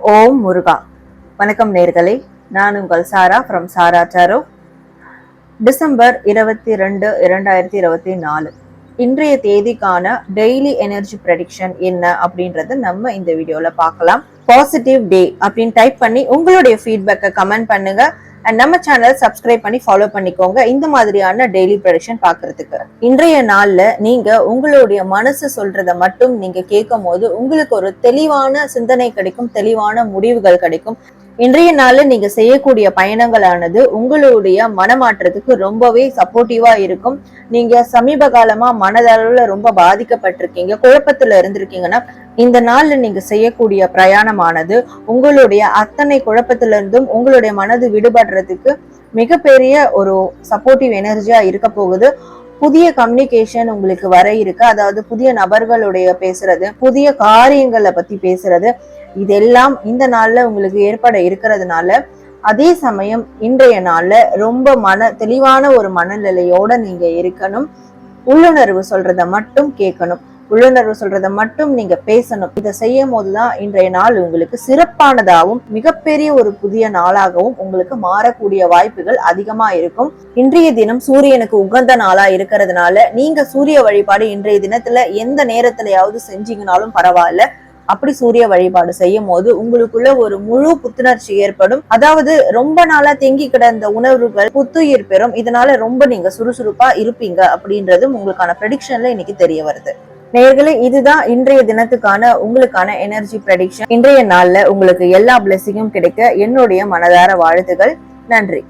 ஓம் முருகா. வணக்கம் நேர்களே, நான் உங்கள் சாரா ஃப்ரம் சாரா டாரோ. டிசம்பர் 22, 2024 இன்றைய தேதிக்கான டெய்லி எனர்ஜி ப்ரெடிக்ஷன் என்ன அப்படின்றத நம்ம இந்த வீடியோல பார்க்கலாம். பாசிட்டிவ் டே அப்படின்னு டைப் பண்ணி உங்களுடைய ஃபீட்பேக்கை கமெண்ட் பண்ணுங்க. அண்ட் நம்ம சேனல் சப்ஸ்கிரைப் பண்ணி ஃபாலோ பண்ணிக்கோங்க இந்த மாதிரியான டெய்லி ப்ரெடிக்ஷன் பாக்குறதுக்கு. இன்றைய நாள்ல நீங்க உங்களுடைய மனசு சொல்றத மட்டும் நீங்க கேட்கும் போது உங்களுக்கு ஒரு தெளிவான சிந்தனை கிடைக்கும், தெளிவான முடிவுகள் கிடைக்கும். இன்றைய நாள்ல நீங்க செய்யக்கூடிய பயணங்களானது உங்களுடைய மனமாற்றத்துக்கு ரொம்பவே சப்போர்ட்டிவா இருக்கும். நீங்க சமீப காலமா மனதளவுல ரொம்ப பாதிக்கப்பட்டிருக்கீங்க, குழப்பத்துல இருந்திருக்கீங்கன்னா இந்த நாள்ல நீங்க செய்யக்கூடிய பிரயாணமானது உங்களுடைய அத்தனை குழப்பத்திலிருந்தும் உங்களுடைய மனது விடுபடுறதுக்கு மிகப்பெரிய ஒரு சப்போர்ட்டிவ் எனர்ஜியா இருக்க போகுது. புதிய கம்யூனிகேஷன் உங்களுக்கு வர இருக்கு. அதாவது புதிய நபர்களுடைய பேசுறது, புதிய காரியங்களை பத்தி பேசுறது, இதெல்லாம் இந்த நாள்ல உங்களுக்கு ஏற்பட இருக்கிறதுனால அதே சமயம் இன்றைய நாள்ல ரொம்ப தெளிவான ஒரு மனநிலையோட நீங்க இருக்கணும். உள்ளுணர்வு சொல்றத மட்டும் கேட்கணும், உள்ளுணர்வு சொல்றத மட்டும் நீங்க பேசணும். இதை செய்யும் போதுதான் இன்றைய நாள் உங்களுக்கு சிறப்பானதாகவும் மிகப்பெரிய ஒரு புதிய நாளாகவும் உங்களுக்கு மாறக்கூடிய வாய்ப்புகள் அதிகமா இருக்கும். இன்றைய தினம் சூரியனுக்கு உகந்த நாளா இருக்கிறதுனால நீங்க சூரிய வழிபாடு இன்றைய தினத்துல எந்த நேரத்திலயாவது செஞ்சீங்கனாலும் பரவாயில்ல. அப்படி சூரிய வழிபாடு செய்யும் போது உங்களுக்குள்ள ஒரு முழு புத்துணர்ச்சி ஏற்படும். அதாவது ரொம்ப நாளா தேங்கி கிடந்த உணர்வுகள் புத்துயிர் பெறும். இதனால ரொம்ப நீங்க சுறுசுறுப்பா இருப்பீங்க அப்படின்றதும் உங்களுக்கான ப்ரெடிக்ஷன்ல இன்னைக்கு தெரிய வருது. நேயர்களே, இதுதான் இன்றைய தினத்துக்கான உங்களுக்கான எனர்ஜி ப்ரெடிக்ஷன். இன்றைய நாள்ல உங்களுக்கு எல்லா பிளெஸிங்கும் கிடைக்க என்னுடைய மனதார வாழ்த்துகள். நன்றி.